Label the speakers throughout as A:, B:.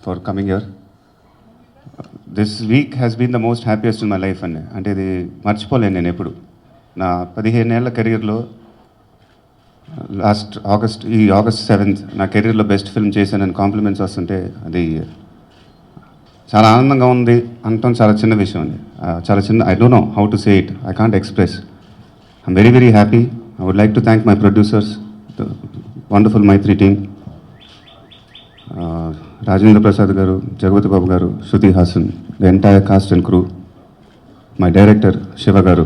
A: for coming here. This week has been the most happiest in my life అండి. అంటే ఇది మర్చిపోలేను నేను ఎప్పుడు. నా 15 ఏళ్ల కెరీర్లో ఆగస్ట్ 7th నా కెరీర్లో బెస్ట్ ఫిల్మ్ చేశానని కాంప్లిమెంట్స్ వస్తుంటే అది చాలా ఆనందంగా ఉంది అనటం చాలా చిన్న విషయం అండి. చాలా చిన్న, I don't know how to say it, I can't express. I'm very very happy. I would like to thank my producers, the wonderful Mythri team, Rajendra Prasad garu, Jagapathi Babu garu, Shruti Haasan, the entire cast and crew, my director Siva garu.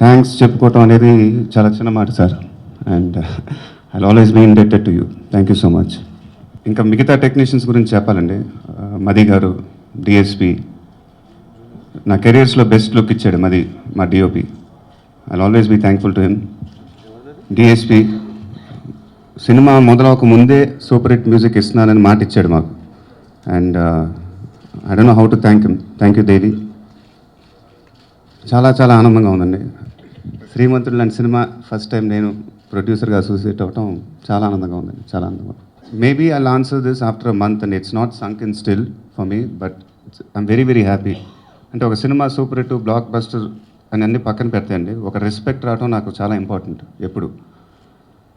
A: Thanks చెప్పుకోవటం అనేది చాలా చిన్న మాట sir, and I always be indebted to you. Thank you so much. ఇంకా మిగతా technicians గురించి చెప్పాలండి. మది గారు, డిఎస్పి, నా కెరియర్స్లో బెస్ట్ లుక్ ఇచ్చాడు మది, మా DOP. I always be thankful to him. DSP cinema మొదలవక ముందే సూపర్ హిట్ మ్యూజిక్ ఇస్తున్నానని మాట ఇచ్చాడు మాకు, and I don't know how to thank him. Thank you Devi. చాలా చాలా ఆనందంగా ఉందండి. శ్రీమంతుడు లాంటి సినిమా ఫస్ట్ టైం నేను ప్రొడ్యూసర్గా అసోసియేట్ అవ్వటం చాలా ఆనందంగా ఉందండి, చాలా ఆనందంగా. Maybe I'll answer this after a month and it's not sunk in still for me, but I'm very very happy. అంటే ఒక cinema super hit, blockbuster అని అన్నీ పక్కన పెడతాయండి, ఒక రెస్పెక్ట్ రావడం నాకు చాలా ఇంపార్టెంట్ ఎప్పుడు.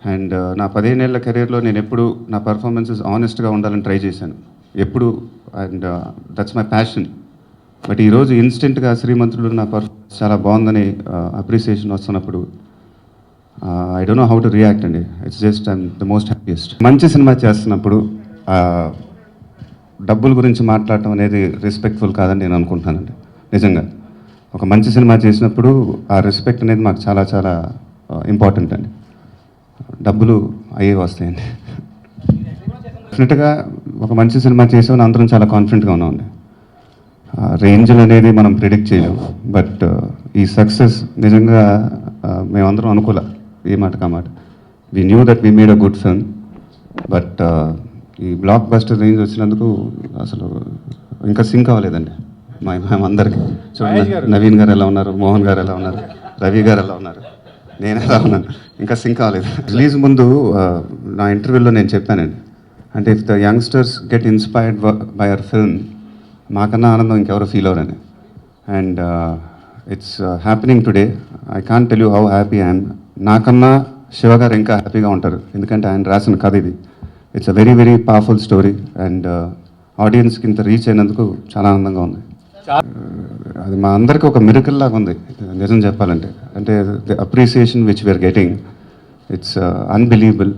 A: అండ్ నా 15 ఏళ్ల కెరీర్లో నేను ఎప్పుడు నా పర్ఫార్మెన్సెస్ ఆనెస్ట్గా ఉండాలని ట్రై చేశాను ఎప్పుడు, and that's my passion. But ఈరోజు ఇన్స్టెంట్గా శ్రీమంతుడు నా పర్ఫార్మెన్స్ చాలా బాగుందని అప్రిసియేషన్ వస్తున్నప్పుడు I don't know how to react అండి. It's just I'm the most happiest. మంచి సినిమా చేస్తున్నప్పుడు డబ్బుల గురించి మాట్లాడటం అనేది రెస్పెక్ట్ఫుల్ కాదని నేను అనుకుంటున్నానండి. నిజంగా ఒక మంచి సినిమా చేసినప్పుడు ఆ రెస్పెక్ట్ అనేది మాకు చాలా చాలా ఇంపార్టెంట్ అండి. డబ్బులు అయ్యే వస్తాయండి. డెఫినెట్గా ఒక మంచి సినిమా చేసామని అందరం చాలా కాన్ఫిడెంట్గా ఉన్నామండి. రేంజ్లు అనేది మనం ప్రిడిక్ట్ చేయలేము, బట్ ఈ సక్సెస్ నిజంగా మేమందరం అనుకోలే, ఏ మాట మాట. We knew that we made a good film, but ఈ బ్లాక్ బస్టర్ రేంజ్ వచ్చినందుకు అసలు ఇంకా సింక్ అవ్వలేదండి మేమందరికీ. చూడండి, నవీన్ గారు ఎలా ఉన్నారు, మోహన్ గారు ఎలా ఉన్నారు, రవి గారు ఎలా ఉన్నారు, నేను ఎలా ఉన్నాను, ఇంకా సింక్ అవ్వలేదు. రిలీజ్ ముందు నా ఇంటర్వ్యూలో నేను చెప్పానండి, అంటే if the youngsters get inspired by our film, మాకన్నా ఆనందం ఇంకెవరో ఫీల్ అవ్వరని. And it's happening today. I can't tell you how happy I'm. నాకన్నా శివ గారు ఇంకా హ్యాపీగా ఉంటారు, ఎందుకంటే ఆయన రాసిన కథ ఇది. It's a very very powerful story, and ఆడియన్స్కి ఇంత రీచ్ అయినందుకు చాలా ఆనందంగా ఉంది. అది మా అందరికీ ఒక మిరకల్ లాగా ఉంది నిజం చెప్పాలంటే. అంటే the appreciation which we're getting, it's unbelievable.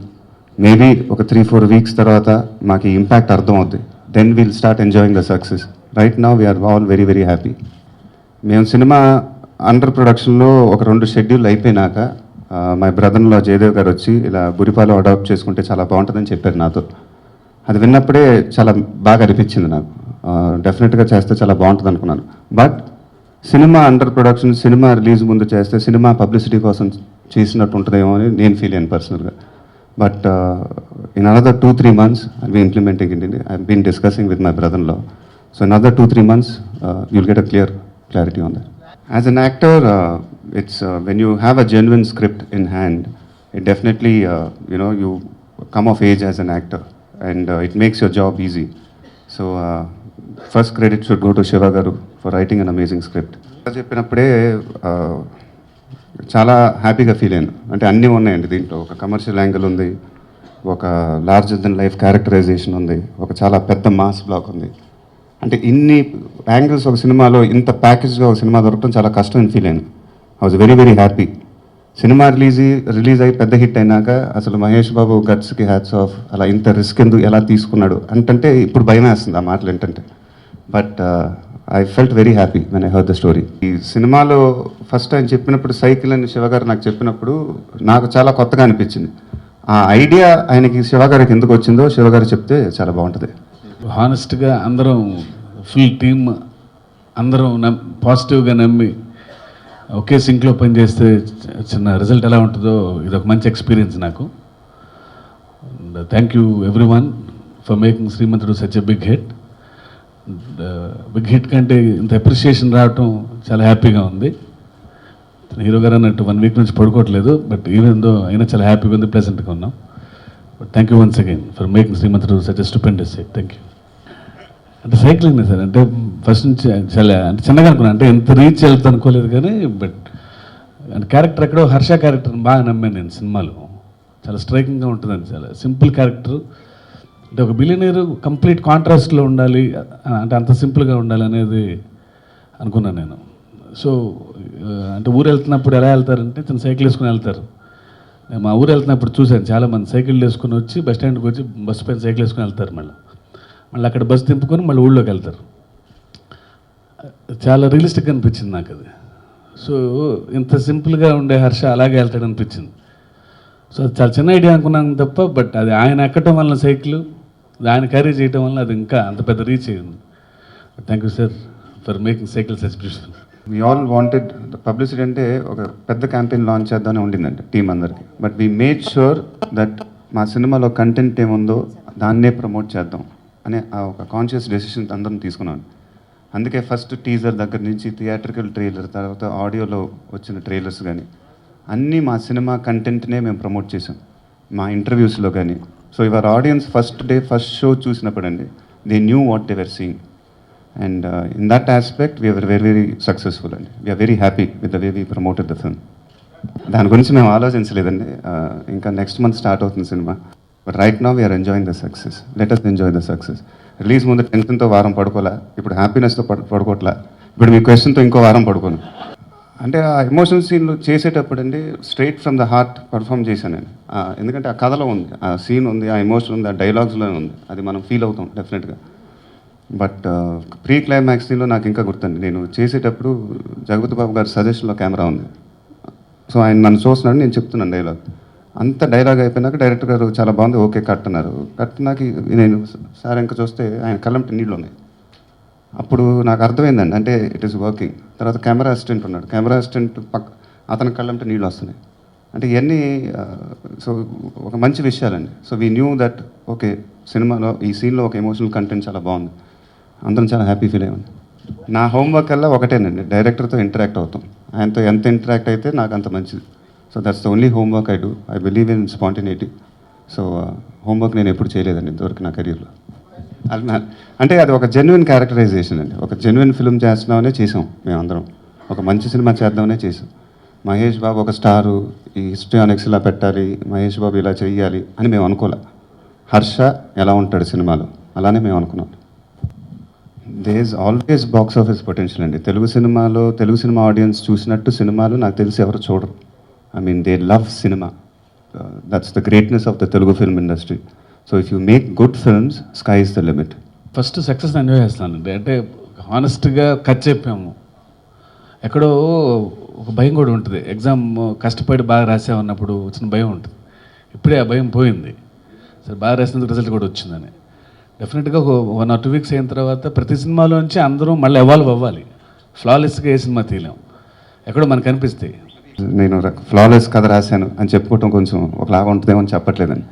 A: Maybe ఒక 3-4 వీక్స్ తర్వాత మాకు ఈ ఇంపాక్ట్ అర్థం అవుద్ది. Then we'll start enjoying the success. Right now we're all very very happy. మేము సినిమా అండర్ ప్రొడక్షన్లో ఒక 2 షెడ్యూల్ అయిపోయినాక మా బ్రదర్లో జయదేవ్ గారు వచ్చి ఇలా బురిపాలో అడాప్ట్ చేసుకుంటే చాలా బాగుంటుందని చెప్పారు నాతో. అది విన్నప్పుడే చాలా బాగా అనిపించింది నాకు. డెఫినెట్గా చేస్తే చాలా బాగుంటుంది అనుకున్నాను. But cinema under production, cinema release ముందు చేస్తే సినిమా పబ్లిసిటీ కోసం చేసినట్టు ఉంటుందేమో అని నేను ఫీల్ అయ్యాను పర్సనల్గా. But in another 2-3 months I'll be implementing it. I've been discussing with my brother-in-law. So another 2-3 months you'll get a clarity on that. As an actor, it's when you have a genuine script in hand, it definitely you come of age as an actor, and it makes your job easy. So first credit should go to Shiva Garu for writing an amazing script. చెప్పినప్పుడే చాలా హ్యాపీగా feel అయ్యాను. అంటే అన్నీ ఉన్నాయండి దీంట్లో. ఒక commercial angle ఉంది, ఒక లార్జర్ దెన్ లైఫ్ క్యారెక్టరైజేషన్ ఉంది, ఒక చాలా పెద్ద మాస్ బ్లాక్ ఉంది. అంటే ఇన్ని యాంగిల్స్ ఒక సినిమాలో, ఇంత ప్యాకేజ్గా ఒక సినిమా దొరకడం చాలా కష్టం అని ఫీల్ అయ్యాను. I was very very happy. Cinema release అయ్యి పెద్ద హిట్ అయినాక అసలు మహేష్ బాబు గట్స్కి హ్యాట్స్ ఆఫ్. అలా ఇంత రిస్క్ ఎందుకు, ఎలా తీసుకున్నాడు అంటే ఇప్పుడు భయం వేస్తుంది ఆ మాటలు ఏంటంటే. But I felt very happy when I heard the story. ఈ సినిమాలో ఫస్ట్ టైం చెప్పినప్పుడు సైకిల్ అని శివ గారు నాకు చెప్పినప్పుడు నాకు చాలా కొత్తగా అనిపించింది. ఆ ఐడియా ఆయనకి శివ గారికి ఎందుకు వచ్చిందో శివ గారు చెప్తే చాలా బాగుంటుంది.
B: హానెస్ట్గా అందరం ఫుల్ టీమ్ అందరం పాజిటివ్గా నమ్మి ఒకే సింక్లో పనిచేస్తే చిన్న రిజల్ట్ ఎలా ఉంటుందో ఇది ఒక మంచి ఎక్స్పీరియన్స్ నాకు. And thank you everyone for making Srimanthudu such a big hit. Big hit కంటే ఇంత అప్రిషియేషన్ రావటం చాలా హ్యాపీగా ఉంది. హీరో గారు అన్నట్టు 1 వీక్ నుంచి పడుకోవట్లేదు, బట్ ఈవెన్ దో అయినా చాలా హ్యాపీగా ఉంది, ప్లెజెంట్గా ఉన్నాం. Thank you once again for making Srimanthudu such a stupendous sight. Thank you. అంటే సైక్లింగ్ సార్, అంటే ఫస్ట్ నుంచి చాలా అంటే చిన్నగా అనుకున్నాను, అంటే ఎంత రీచ్ వెళ్తా అనుకోలేదు కానీ, బట్ అంటే క్యారెక్టర్ ఎక్కడో హర్ష క్యారెక్టర్ని బాగా నమ్మాను నేను సినిమాలో. చాలా స్ట్రైకింగ్గా ఉంటుందని, చాలా సింపుల్ క్యారెక్టర్. అంటే ఒక బిలియనీరు కంప్లీట్ కాంట్రాస్ట్లో ఉండాలి, అంటే అంత సింపుల్గా ఉండాలి అనేది అనుకున్నాను నేను. సో అంటే ఊరు వెళ్తున్నప్పుడు ఎలా వెళ్తారంటే తను సైకిల్ వేసుకుని వెళ్తారు. నేను మా ఊరు వెళ్తున్నప్పుడు చూశాను చాలామంది సైకిల్ వేసుకుని వచ్చి బస్ స్టాండ్కి వచ్చి బస్సు పైన సైకిల్ వేసుకుని వెళ్తారు. మళ్ళీ అక్కడ బస్సు దింపుకొని మళ్ళీ ఊళ్ళోకి వెళ్తారు. చాలా రియలిస్టిక్గా అనిపించింది నాకు అది. సో ఇంత సింపుల్గా ఉండే హర్ష అలాగే వెళ్తాడు అనిపించింది. సో అది చాలా చిన్న ఐడియా అనుకున్నాను తప్ప, బట్ అది ఆయన ఎక్కడం వల్ల సైకిల్ ఆయన క్యారీ చేయడం వల్ల అది ఇంకా అంత పెద్ద రీచ్ అయ్యింది. Thank you sir for making cycle such beautiful.
A: We all wanted publicity, అంటే ఒక పెద్ద క్యాంపెయిన్ లాంచ్ చేద్దామని ఉండిందండి టీం అందరికీ. But we made sure that మా సినిమాలో కంటెంట్ ఏముందో దాన్నే ప్రమోట్ చేద్దాం అనే ఒక కాన్షియస్ డెసిషన్ అందరం తీసుకున్నాను. అందుకే ఫస్ట్ టీజర్ దగ్గర నుంచి థియేట్రికల్ ట్రైలర్, తర్వాత ఆడియోలో వచ్చిన ట్రైలర్స్ కానీ అన్నీ మా సినిమా కంటెంట్నే మేము ప్రమోట్ చేసాం మా ఇంటర్వ్యూస్లో కానీ. So your audience first day first show చూసినప్పుడు అండి they knew what they were seeing. And in that aspect, we were very, very successful, and we are very happy with the way we promoted the film. దాని గురించి మేము ఆలోచించలేదండి. ఇంకా next month start అవుతుంది cinema. But right now we are enjoying the success. Let us enjoy the success. Release ముందు టెన్షన్తో వారం పడుకోలే, ఇప్పుడు హ్యాపీనెస్తో పడుకోవట్లా, ఇప్పుడు మీ క్వశ్చన్తో ఇంకో వారం పడుకోను. అంటే ఆ ఎమోషనల్ సీన్లు చేసేటప్పుడు అండి straight from the heart perform చేశాను నేను. ఎందుకంటే ఆ కథలో ఉంది, ఆ సీన్ ఉంది, ఆ ఎమోషన్ ఉంది, ఆ డైలాగ్స్లో ఉంది, అది మనం ఫీల్ అవుతాం డెఫినెట్గా. బట్ ప్రీ క్లైమాక్స్ సీన్లో నాకు ఇంకా గుర్తుంది, నేను చేసేటప్పుడు జగపతి బాబు గారి సజెషన్లో కెమెరా ఉంది. సో ఆయన నన్ను చూస్తున్నాడు, నేను చెప్తున్నాను డైలాగ్. అంత డైలాగ్ అయిపోయినాక డైరెక్టర్ గారు చాలా బాగుంది, ఓకే కట్ అన్నారు. కట్ నాకు నేను సార్ ఇంకా చూస్తే ఆయన కళ్ళంటే నీళ్ళు ఉన్నాయి. అప్పుడు నాకు అర్థమైందండి, అంటే ఇట్ ఈస్ వర్కింగ్. తర్వాత కెమెరా అసిస్టెంట్ ఉన్నాడు, కెమెరా అసిస్టెంట్ అతని కళ్ళంటే నీళ్ళు వస్తున్నాయి. అంటే ఇవన్నీ సో ఒక మంచి విషయాలండి. So we knew that okay సినిమాలో ఈ సీన్లో ఒక ఎమోషనల్ కంటెంట్ చాలా బాగుంది, అందరం చాలా హ్యాపీ ఫీల్ అయ్యాను. నా హోంవర్క్ అలా ఒకటేనండి, డైరెక్టర్తో ఇంటరాక్ట్ అవుతాం. ఆయనతో ఎంత ఇంటరాక్ట్ అయితే నాకు అంత మంచిది. So that's the only homework I do. I believe in spontaneity. So homework నేను ఎప్పుడు చేయలేదండి ఇంతవరకు నా కెరీర్లో. అంటే అది ఒక జెన్యున్ క్యారెక్టరైజేషన్ అండి. ఒక జెన్యున్ ఫిల్మ్ చేస్తున్నామనే చేసాం మేమందరం, ఒక మంచి సినిమా చేద్దామనే చేసాం. మహేష్ బాబు ఒక స్టారు, ఈ హిస్టరీ ఆనెక్స్ ఇలా పెట్టాలి, మహేష్ బాబు ఇలా చెయ్యాలి అని మేము అనుకోలే. హర్ష ఎలా ఉంటాడు సినిమాలో అలానే మేము అనుకున్నాం. They is always box office potential అండి. తెలుగు సినిమా ఆడియన్స్ చూసినట్టు సినిమాలు నాకు తెలిసి ఎవరు చూడరు. I mean they love cinema. That's the greatness of the Telugu film industry. So if you make good films, sky is the limit.
B: First success enjoy చేస్తానండి. అంటే హానెస్ట్గా కట్ చెప్పాము. ఎక్కడో ఒక భయం కూడా ఉంటుంది, ఎగ్జామ్ కష్టపడి బాగా రాసామన్నప్పుడు వచ్చిన భయం ఉంటుంది. ఇప్పుడే ఆ భయం పోయింది. సరే బాగా రాసినందుకు రిజల్ట్ కూడా వచ్చిందని. డెఫినెట్గా ఒక 1 or 2 weeks అయిన తర్వాత ప్రతి సినిమాలోంచి అందరూ మళ్ళీ ఎవాల్వ్ అవ్వాలి. ఫ్లాలెస్గా ఏ సినిమా తీయలేం, ఎక్కడో మనకు అనిపిస్తాయి.
A: నేను ఫ్లాలెస్ కథ రాశాను అని చెప్పుకోవటం కొంచెం ఒకలాగా ఉంటుందేమో అని చెప్పట్లేదండి.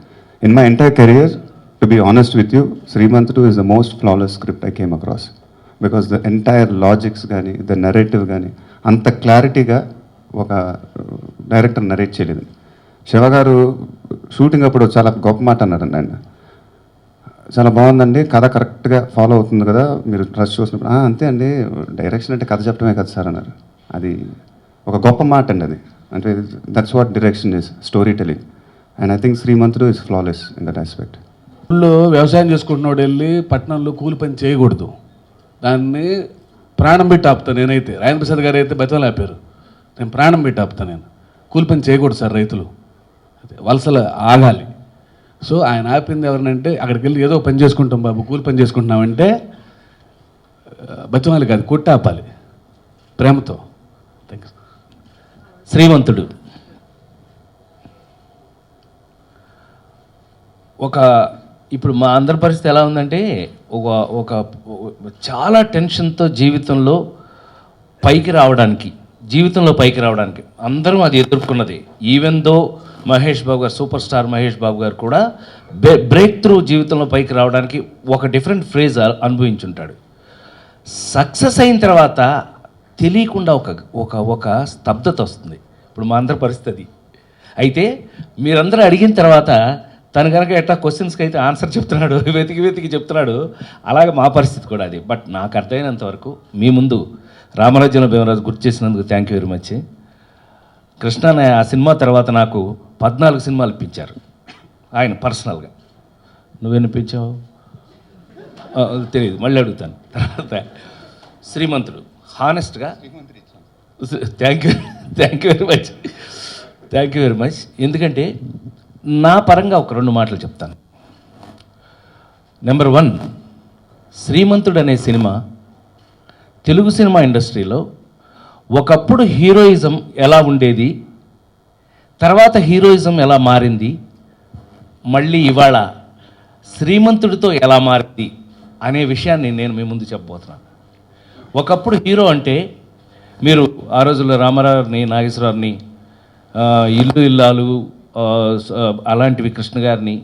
A: In my entire career, to be honest with you, Srimanthudu is the most flawless script I came across. Because the entire logics కానీ ద నెరేటివ్ కానీ అంత క్లారిటీగా ఒక డైరెక్టర్ నరేట్ చేయలేదు. శివ గారు షూటింగ్ అప్పుడు చాలా గొప్ప మాట అన్నారండి ఆయన. చాలా బాగుందండి, కథ కరెక్ట్గా ఫాలో అవుతుంది కదా మీరు ట్రస్ట్ చూసినప్పుడు. అంతే అండి, డైరెక్షన్ అంటే కథ చెప్పడమే కదా సార్ అన్నారు. అది ఒక గొప్ప మాట అండి అది. అంటే that's what direction is, story telling. And I think Srimanthudu is flawless in that aspect.
B: ఊళ్ళో వ్యవసాయం చేసుకుంటున్నాడు వెళ్ళి పట్టణంలో కూలి పని చేయకూడదు, దాన్ని ప్రాణం పెట్టి ఆపుతాను నేనైతే. రాజేంద్ర ప్రసాద్ గారు అయితే బతిమలు ఆపారు, నేను ప్రాణం పెట్టి ఆపుతాను. నేను కూలి పని చేయకూడదు సార్, రైతులు వలసలు ఆగాలి. సో ఆయన ఆపింది ఎవరినంటే అక్కడికి వెళ్ళి ఏదో పని చేసుకుంటాం బాబు, కూలి పని చేసుకుంటున్నామంటే బతిమాలి కాదు, కొట్టి ఆపాలి ప్రేమతో. Thank you.
C: శ్రీమంతుడు ఇప్పుడు మా అందరి పరిస్థితి ఎలా ఉందంటే ఒక చాలా టెన్షన్తో జీవితంలో పైకి రావడానికి అందరం అది ఎదుర్కొన్నది. ఈవెన్ దో మహేష్ బాబు గారు, సూపర్ స్టార్ మహేష్ బాబు గారు కూడా బ్రేక్ త్రూ జీవితంలో పైకి రావడానికి ఒక డిఫరెంట్ ఫ్రేజ్ అనుభవించుంటాడు. సక్సెస్ అయిన తర్వాత తెలియకుండా ఒక స్తబ్దత వస్తుంది. ఇప్పుడు మా అందరి పరిస్థితి. అయితే మీరందరూ అడిగిన తర్వాత తను కనుక ఎట్లా క్వశ్చన్స్కి అయితే ఆన్సర్ చెప్తున్నాడు, వెతికి చెప్తున్నాడు, అలాగే మా పరిస్థితి కూడా అది. బట్ నాకు అర్థమైనంత వరకు మీ ముందు రామరాజ్యంలో భీమరాజు గుర్తు చేసినందుకు thank you very much. Krishna అనే ఆ సినిమా తర్వాత నాకు 14 సినిమాలు ఇప్పించారు ఆయన పర్సనల్గా. నువ్వెనిపించావు తెలియదు, మళ్ళీ అడుగుతాను. తర్వాత శ్రీమంతుడు హానెస్ట్గా థ్యాంక్ యూ వెరీ మచ్. ఎందుకంటే నా పరంగా ఒక 2 మాటలు చెప్తాను. నెంబర్ 1, శ్రీమంతుడు అనే సినిమా తెలుగు సినిమా ఇండస్ట్రీలో ఒకప్పుడు హీరోయిజం ఎలా ఉండేది, తర్వాత హీరోయిజం ఎలా మారింది, మళ్ళీ ఇవాళ శ్రీమంతుడితో ఎలా మారింది అనే విషయాన్ని నేను మీ ముందు చెప్పబోతున్నాను. ఒకప్పుడు హీరో అంటే మీరు ఆ రోజుల్లో రామారావుని, నాగేశ్వరరావుని, ఇల్లు ఇల్లాలు అలాంటివి, కృష్ణ గారిని,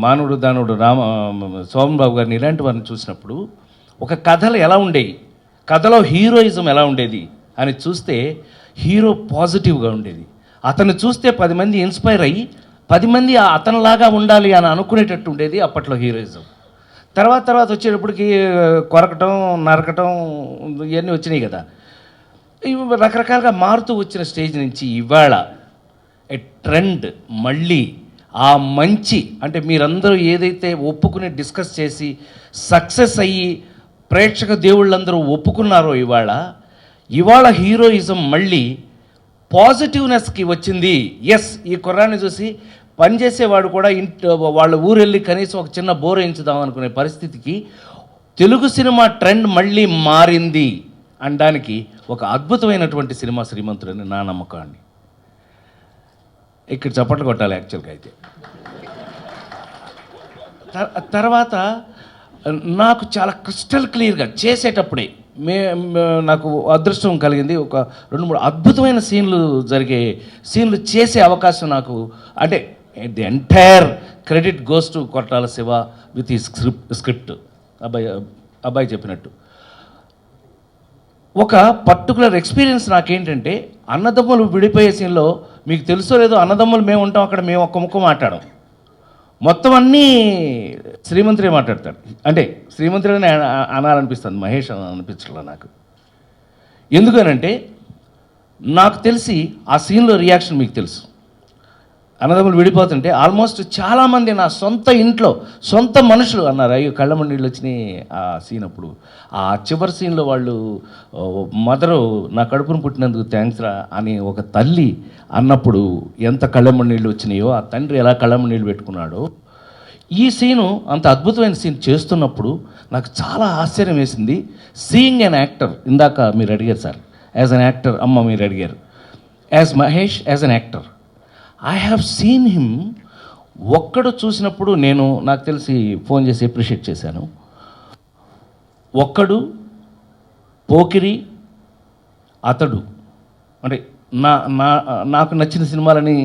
C: మానవుడు దానుడు సోమన్ బాబు గారిని, ఇలాంటి వారిని చూసినప్పుడు ఒక కథలు ఎలా ఉండేవి, కథలో హీరోయిజం ఎలా ఉండేది అని చూస్తే హీరో పాజిటివ్గా ఉండేది. అతను చూస్తే 10 మంది ఇన్స్పైర్ అయ్యి 10 మంది అతనిలాగా ఉండాలి అని అనుకునేటట్టు ఉండేది అప్పట్లో హీరోయిజం. తర్వాత వచ్చేటప్పటికి కొరకటం, నరకటం ఇవన్నీ వచ్చినాయి కదా. ఇవి రకరకాలుగా మారుతూ వచ్చిన స్టేజ్ నుంచి ఇవాళ ట్రెండ్ మళ్ళీ ఆ మంచి, అంటే మీరందరూ ఏదైతే ఒప్పుకుని డిస్కస్ చేసి సక్సెస్ అయ్యి ప్రేక్షక దేవుళ్ళందరూ ఒప్పుకున్నారో ఇవాళ హీరోయిజం మళ్ళీ పాజిటివ్నెస్కి వచ్చింది. ఎస్, ఈ కుర్రాన్ని చూసి పనిచేసేవాడు కూడా వాళ్ళ ఊరు వెళ్ళి కనీసం ఒక చిన్న బోర్ వేయించుదాం అనుకునే పరిస్థితికి తెలుగు సినిమా ట్రెండ్ మళ్ళీ మారింది అనడానికి ఒక అద్భుతమైనటువంటి సినిమా శ్రీమంతుడు అని నా నమ్మకం అండి. ఇక్కడ చప్పట్లు కొట్టాలి యాక్చువల్గా అయితే. తర్వాత నాకు చాలా క్రిస్టల్ క్లియర్గా చేసేటప్పుడే నాకు అదృష్టం కలిగింది. ఒక 2-3 అద్భుతమైన సీన్లు చేసే అవకాశం నాకు, అంటే the entire credit goes to Koratala Siva with ఈ స్క్రిప్ట్. అబ్బాయి చెప్పినట్టు ఒక పర్టికులర్ ఎక్స్పీరియన్స్ నాకేంటంటే, అన్నదమ్ములు విడిపోయే సీన్లో మీకు తెలుసో లేదో, అన్నదమ్ములు మేము ఉంటాం అక్కడ, మేము ఒక్క ముక్క మాట్లాడం, మొత్తం అన్నీ శ్రీమంతుడే మాట్లాడతాడు. అంటే శ్రీమంతుడని అనాలనిపిస్తుంది, మహేష్ అనిపించట్లా నాకు. ఎందుకనంటే నాకు తెలిసి ఆ సీన్లో రియాక్షన్ మీకు తెలుసు. అన్నదమ్ములు విడిపోతుంటే ఆల్మోస్ట్ చాలామంది నా సొంత ఇంట్లో సొంత మనుషులు అన్నారు, అయ్యో కళ్ళమ్మ నీళ్ళు వచ్చినాయి ఆ సీన్ అప్పుడు. ఆ చివరి సీన్లో వాళ్ళు మదరు నా కడుపును పుట్టినందుకు థ్యాంక్స్ రా అని ఒక తల్లి అన్నప్పుడు ఎంత కళ్ళమ్మ నీళ్ళు వచ్చినాయో, ఆ తండ్రి ఎలా కళ్ళమ్మ నీళ్ళు పెట్టుకున్నాడో, ఈ సీను అంత అద్భుతమైన సీన్ చేస్తున్నప్పుడు నాకు చాలా ఆశ్చర్యం వేసింది. సీయింగ్ అన్ యాక్టర్, ఇందాక మీరు అడిగారు సార్, యాజ్ అన్ యాక్టర్ అమ్మ మీరు అడిగారు, as Mahesh as an actor I have seen him. ఒక్కడు చూసినప్పుడు నాకు తెలిసి ఫోన్ చేసి అప్రిషియేట్ చేశాను. ఒక్కడు, పోకిరి, అతడు, అంటే నాకు నచ్చిన సినిమాలని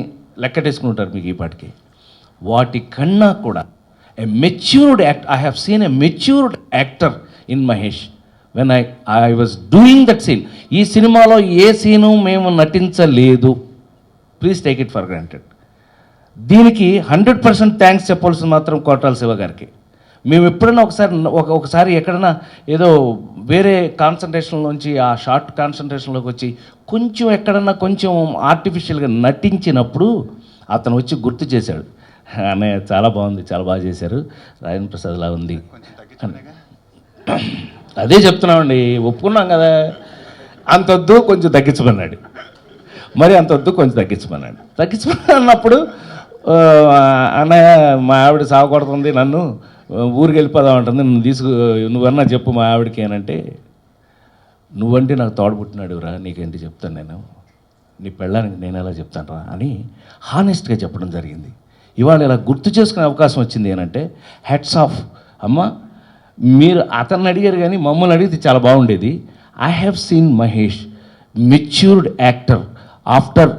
C: లెక్కటేసుకుంటారు మీకు ఈ పాటికి. వాటి కన్నా కూడా a matured act, I have seen a matured actor in Mahesh when I was doing that scene. ఈ సినిమాలో ఏ సీను మేము నటించలేదు, please take it for granted. దీనికి 100% థ్యాంక్స్ చెప్పాల్సింది మాత్రం కోటాల శివ గారికి. మేము ఎప్పుడైనా ఒకసారి ఎక్కడైనా ఏదో వేరే కాన్సన్ట్రేషన్లోంచి ఆ షార్ట్ కాన్సన్ట్రేషన్లోకి వచ్చి కొంచెం ఎక్కడన్నా కొంచెం ఆర్టిఫిషియల్గా నటించినప్పుడు అతను వచ్చి గుర్తు చేశాడు, అన్నయ్య చాలా బాగుంది, చాలా బాగా చేశారు, రాజేంద్ర ప్రసాద్ లా ఉంది. అదే చెప్తున్నామండి, ఒప్పుకున్నాం కదా, అంతొద్దు కొంచెం తగ్గించమన్నాడు, మరి అంతొద్దు కొంచెం తగ్గించమన్నాడు. అన్నప్పుడు అన్నయ్య మా ఆవిడ సాగకొడుతుంది, నన్ను ఊరికి వెళ్ళిపోదాం ఉంటుంది, నువ్వన్నా చెప్పు మా ఆవిడకి అనంటే, నువ్వంటే నాకు తోడబుట్టినాడు రా, నీకేంటి చెప్తాను నేను, నీ పెళ్ళానికి నేను ఎలా చెప్తాను రా అని హానెస్ట్గా చెప్పడం జరిగింది. ఇవాళ ఇలా గుర్తు చేసుకునే అవకాశం వచ్చింది అనంటే హెడ్స్ ఆఫ్. అమ్మ మీరు అతన్ని అడిగారు కానీ మమ్మల్ని అడిగితే చాలా బాగుండేది. I have seen Mahesh matured actor after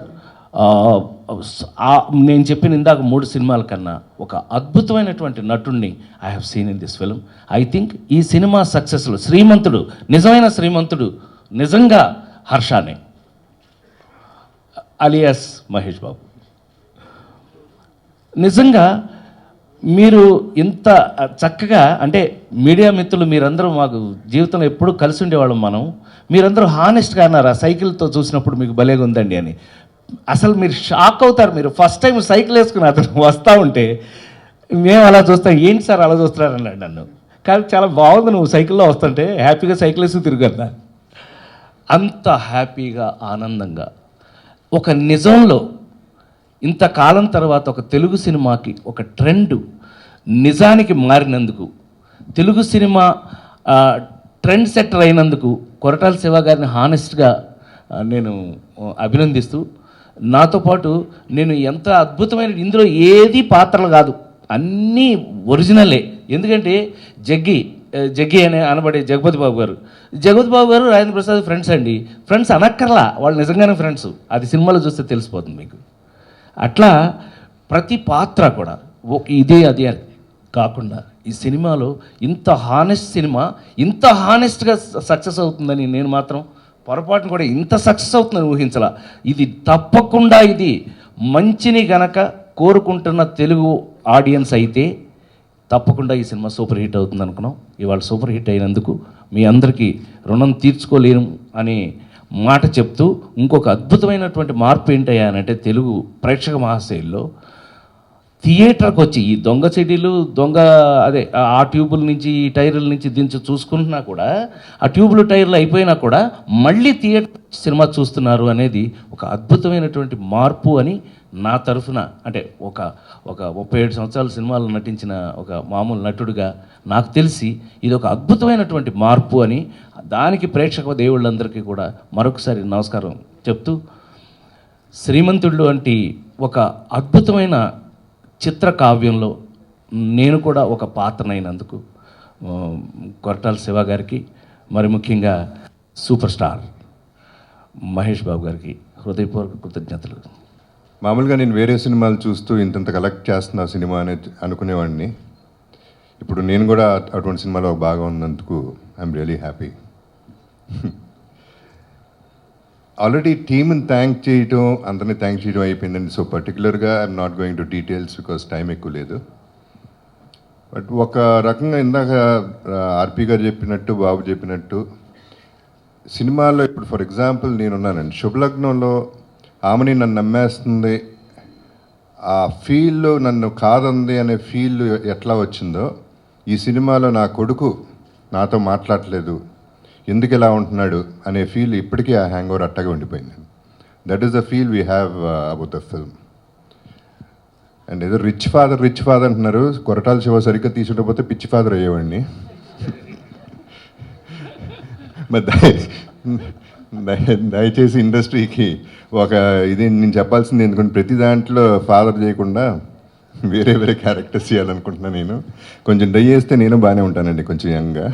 C: నేను చెప్పిన ఇందాక 3 సినిమాల కన్నా ఒక అద్భుతమైనటువంటి నటుడిని I have seen in this film. I think ఈ సినిమా సక్సెస్లో శ్రీమంతుడు, నిజమైన శ్రీమంతుడు నిజంగా హర్షానే అలియాస్ మహేష్ బాబు. నిజంగా మీరు ఇంత చక్కగా అంటే మీడియా మిత్రులు మీరందరూ మాకు జీవితంలో ఎప్పుడూ కలిసి ఉండేవాళ్ళం మనం. మీరందరూ హానెస్ట్గా అన్నారు ఆ సైకిల్తో చూసినప్పుడు మీకు భలేగా ఉందండి అని. అసలు మీరు షాక్ అవుతారు. మీరు ఫస్ట్ టైం సైకిల్ వేసుకుని అతను వస్తూ ఉంటే మేము అలా చూస్తాం, ఏంటి సార్ అలా చూస్తున్నారు అన్నాడు నన్ను. కానీ చాలా బాగుంది నువ్వు సైకిల్లో వస్తుంటే, హ్యాపీగా సైకిల్ వేసుకు తిరుగుతా. అంత హ్యాపీగా ఆనందంగా ఒక నిజంలో ఇంతకాలం తర్వాత ఒక తెలుగు సినిమాకి ఒక ట్రెండ్ నిజానికి మారినందుకు, తెలుగు సినిమా ట్రెండ్ సెట్టర్ అయినందుకు కొరటాల శివ గారిని హానెస్ట్గా నేను అభినందిస్తూ, నాతో పాటు నేను ఎంత అద్భుతమైన ఇందులో ఏది పాత్రలు కాదు, అన్నీ ఒరిజినలే. ఎందుకంటే జగ్గి అనే అనబడే జగపతి బాబు గారు రాజేంద్ర ప్రసాద్ ఫ్రెండ్స్ అండి. ఫ్రెండ్స్ అనక్కర్లా, వాళ్ళు నిజంగానే ఫ్రెండ్స్. అది సినిమాలో చూస్తే తెలిసిపోతుంది మీకు. అట్లా ప్రతి పాత్ర కూడా ఇదే అది అని కాకుండా ఈ సినిమాలో ఇంత హానెస్ట్ సినిమా ఇంత హానెస్ట్గా సక్సెస్ అవుతుందని నేను మాత్రం పొరపాటును కూడా ఇంత సక్సెస్ అవుతుందని ఊహించాల. ఇది తప్పకుండా ఇది మంచిని గనక కోరుకుంటున్న తెలుగు ఆడియన్స్ అయితే తప్పకుండా ఈ సినిమా సూపర్ హిట్ అవుతుంది అనుకున్నాం. ఇవాళ సూపర్ హిట్ అయినందుకు మీ అందరికీ రుణం తీర్చుకోలేను అనే మాట చెప్తూ, ఇంకొక అద్భుతమైనటువంటి మార్పు ఏంటయ్యా అంటే తెలుగు ప్రేక్షక మహాశైల్లో థియేటర్కి వచ్చి ఈ దొంగ చెడీలు ఆ ట్యూబుల నుంచి ఈ టైర్ల నుంచి దించి చూసుకుంటున్నా కూడా, ఆ ట్యూబులు టైర్లు అయిపోయినా కూడా మళ్ళీ థియేటర్ సినిమా చూస్తున్నారు అనేది ఒక అద్భుతమైనటువంటి మార్పు అని నా తరఫున, అంటే ఒక 37 సంవత్సరాల సినిమాలు నటించిన ఒక మామూలు నటుడిగా నాకు తెలిసి ఇది ఒక అద్భుతమైనటువంటి మార్పు అని, దానికి ప్రేక్షక దేవుళ్ళందరికీ కూడా మరొకసారి నమస్కారం చెప్తూ, శ్రీమంతుడు వంటి ఒక అద్భుతమైన చిత్ర కావ్యంలో నేను కూడా ఒక పాత్రనైనందుకు కొరటాల శివ గారికి, మరి ముఖ్యంగా సూపర్ స్టార్ మహేష్ బాబు గారికి హృదయపూర్వక కృతజ్ఞతలు.
D: మామూలుగా నేను వేరే సినిమాలు చూస్తూ ఇంత కలెక్ట్ చేస్తున్నా సినిమా అనేది అనుకునేవాడిని. ఇప్పుడు నేను కూడా అటువంటి సినిమాలో బాగా ఉన్నందుకు ఐఎమ్ రియలీ హ్యాపీ. ఆల్రెడీ టీమ్ని థ్యాంక్ చేయటం, అందరినీ థ్యాంక్ చేయడం అయిపోయిందండి. సో పర్టికులర్గా I'm not going to details because time ఎక్కువ లేదు. బట్ ఒక రకంగా ఇందాక ఆర్పి గారు చెప్పినట్టు, బాబు చెప్పినట్టు, సినిమాలో ఇప్పుడు ఫర్ ఎగ్జాంపుల్ నేనున్నానండి, శుభలగ్నంలో ఆమెని నన్ను నమ్మేస్తుంది, ఆ ఫీల్ నన్ను కాదంది అనే ఫీల్ ఎట్లా వచ్చిందో, ఈ సినిమాలో నా కొడుకు నాతో మాట్లాడలేదు, ఎందుకు ఇలా ఉంటున్నాడు అనే ఫీల్ ఇప్పటికీ ఆ హ్యాంగ్ ఓవర్ అట్టగా ఉండిపోయింది. That is the feel we have about the film. And ఏదో రిచ్ ఫాదర్ అంటున్నారు, కొరటాల శివ సరిగ్గా తీసుకుంటపోతే పిచ్చి ఫాదర్ అయ్యేవాడిని. దయచేసి ఇండస్ట్రీకి ఒక ఇది నేను చెప్పాల్సింది, ఎందుకంటే ప్రతి దాంట్లో ఫాదర్ చేయకుండా వేరే క్యారెక్టర్స్ చేయాలనుకుంటున్నాను. నేను కొంచెం డై చేస్తే నేను బాగానే ఉంటానండి, కొంచెం యంగ్గా.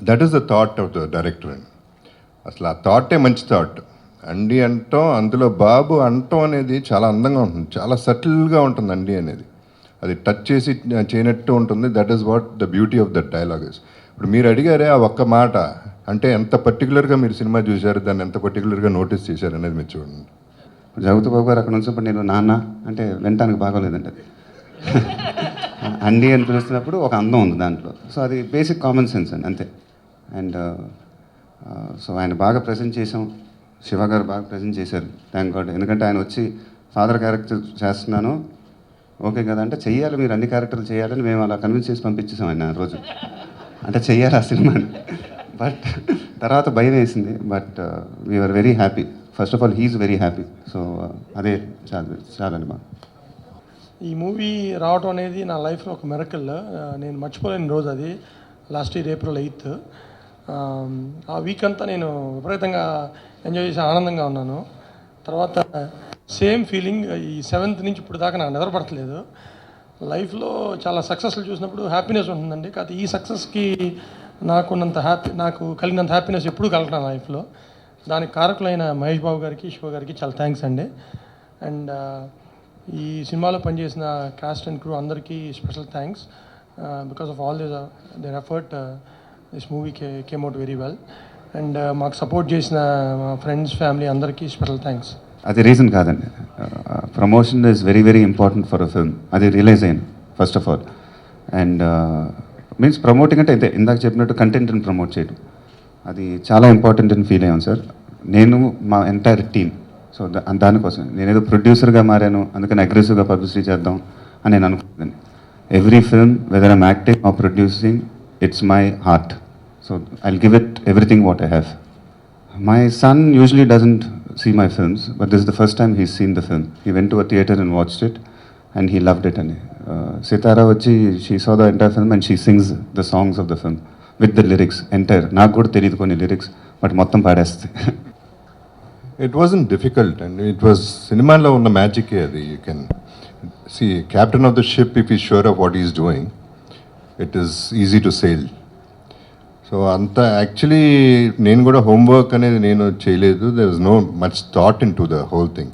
D: That is the thought of the director అండి. అసలు ఆ థాటే మంచి థాట్. అండి అంటాం, అందులో బాబు అంటాం అనేది చాలా అందంగా ఉంటుంది, చాలా సటిల్గా ఉంటుంది అండి అనేది. అది టచ్ చేసి చేయనట్టు ఉంటుంది. That is what the beauty of that dialogue is. ఇప్పుడు మీరు అడిగారే ఆ ఒక్క మాట, అంటే ఎంత పర్టికులర్గా మీరు సినిమా చూశారు, దాన్ని ఎంత పర్టికులర్గా నోటీస్ చేశారు అనేది మీరు చూడండి.
A: జగపతి బాబు గారు అక్కడ నుంచి నేను నాన్న అంటే వినటానికి బాగోలేదండి అది. అండి అని పిలుస్తున్నప్పుడు ఒక అందం ఉంది దాంట్లో. సో అది బేసిక్ కామన్ సెన్స్ అండి, అంతే. అండ్ సో ఆయన బాగా ప్రజెంట్ చేసాం, శివ గారు బాగా ప్రజెంట్ చేశారు, థ్యాంక్ గాడ్. ఎందుకంటే ఆయన వచ్చి ఫాదర్ క్యారెక్టర్ చేస్తున్నాను ఓకే కదా అంటే, చెయ్యాలి మీరు అన్ని క్యారెక్టర్లు చేయాలని మేము అలా కన్విన్స్ చేసి పంపించేసాం ఆయన ఆ రోజు. అంటే చెయ్యాలి ఆ సినిమాని. బట్ తర్వాత భయం వేసింది. But we are very happy. First of all he is very happy. So అదే చాలండి బాగా.
E: ఈ మూవీ రావడం అనేది నా లైఫ్లో ఒక మెరకల్. నేను మర్చిపోలేని రోజు అది. Last year April 8th. ఆ వీక్ అంతా నేను విపరీతంగా ఎంజాయ్ చేసి ఆనందంగా ఉన్నాను. తర్వాత సేమ్ ఫీలింగ్ ఈ 7th నుంచి ఇప్పుడు దాకా నాకు నిద్రపడట్లేదు. లైఫ్లో చాలా సక్సెస్లు చూసినప్పుడు హ్యాపీనెస్ ఉంటుందండి. కాకపోతే ఈ సక్సెస్కి నాకు కలిగినంత హ్యాపీనెస్ ఎప్పుడూ కలగడం లైఫ్లో. దానికి కారకులైన మహేష్ బాబు గారికి, శివ గారికి చాలా థ్యాంక్స్ అండి. అండ్ ఈ సినిమాలో పనిచేసిన కాస్ట్ అండ్ క్రూ అందరికీ special thanks. Because of all their effort this movie came out very well. And మాకు సపోర్ట్ చేసిన మా ఫ్రెండ్స్, ఫ్యామిలీ అందరికీ స్పెషల్ థ్యాంక్స్.
A: అది రీజన్ కాదండి. Promotion is very very important for a film. అది realise అయ్యాను first of all. And means promoting అంటే ఇందాక చెప్పినట్టు కంటెంట్ని ప్రమోట్ చేయడం అది చాలా ఇంపార్టెంట్ అని ఫీల్ అయ్యాను సార్. నేను మా ఎంటైర్ టీమ్. సో దానికోసం నేనేదో ప్రొడ్యూసర్గా మారాను, అందుకని అగ్రెసివ్గా పబ్లిసిటీ చేద్దాం అని నేను అనుకుంటున్నాను. Every film whether I'm acting or producing, it's my heart. So I'll give it everything what I have. My son usually doesn't see my films, but this is the first time he's seen the film. He went to a theatre and watched it, and he loved it. And Sitara vachi, she saw the entire film and she sings the songs of the film with the lyrics entire. నాకు కూడా తెలియదు కొన్ని lyrics, but మొత్తం పాడేస్తుంది.
D: It wasn't difficult, and it was సినిమాలో ఉన్న magic అది. You can see captain of the ship, if he's sure of what he's doing, it is easy to sail. So అంత actually నేను కూడా హోంవర్క్ అనేది నేను చేయలేదు. There was no much thought in to the whole thing.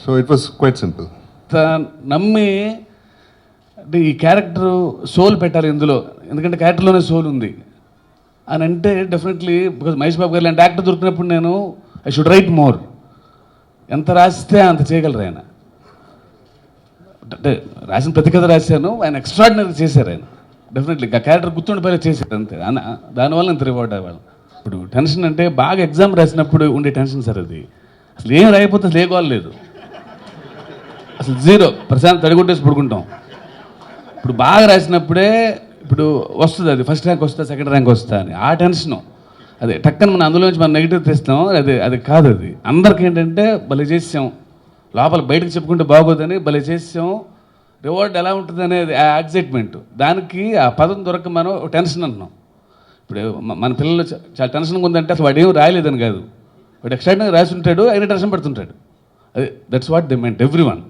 D: So it was quite simple.
B: నమ్మి అంటే ఈ character soul పెట్టాలి ఇందులో, ఎందుకంటే క్యారెక్టర్లోనే సోల్ ఉంది అని అంటే డెఫినెట్లీ బికాజ్ మహేష్ బాబు గారు లాంటి యాక్టర్ దొరికినప్పుడు నేను ఐ షుడ్ రైట్ మోర్. ఎంత రాస్తే అంత చేయగలరు ఆయన. అంటే రాసిన ప్రతి కథ రాశాను, ఆయన ఎక్స్ట్రాడినరీ చేశారు ఆయన. డెఫినెట్లీ ఆ క్యారెక్టర్ గుర్తుండిపోయే చేశారు అంతే. దానివల్ల ఇంత రివార్డ్ అవ్వాలి. ఇప్పుడు టెన్షన్ అంటే బాగా ఎగ్జామ్ రాసినప్పుడు ఉండే టెన్షన్ సార్ అది. అసలు ఏం రాయిపోతే అసలు ఏ గోల్ లేదు, అసలు జీరో, ప్రశాంత్ తడిగుట్టేసి పడుకుంటాం. ఇప్పుడు బాగా రాసినప్పుడే ఇప్పుడు వస్తుంది అది, ఫస్ట్ ర్యాంక్ వస్తా సెకండ్ ర్యాంక్ వస్తా అని ఆ టెన్షను. అదే టక్కన మనం అందులో నుంచి మనం నెగిటివ్ తెస్తాం, అది కాదు. అది అందరికీ ఏంటంటే భలే చేసాం, లోపల బయటకు చెప్పుకుంటే బాగోదని భలే చేసాం, రివార్డ్ ఎలా ఉంటుంది అనేది ఆ ఎగ్జైట్మెంట్. దానికి ఆ పదం దొరక మనం టెన్షన్ అంటున్నాం. ఇప్పుడు మన పిల్లలు చాలా టెన్షన్గా ఉందంటే అసలు వాడు ఏం రాయలేదని కాదు, వాడు ఎక్స్ట్రాడినరీగా రాసి ఉంటాడు, అయినా టెన్షన్ పడుతుంటాడు. అది that's what they meant every one.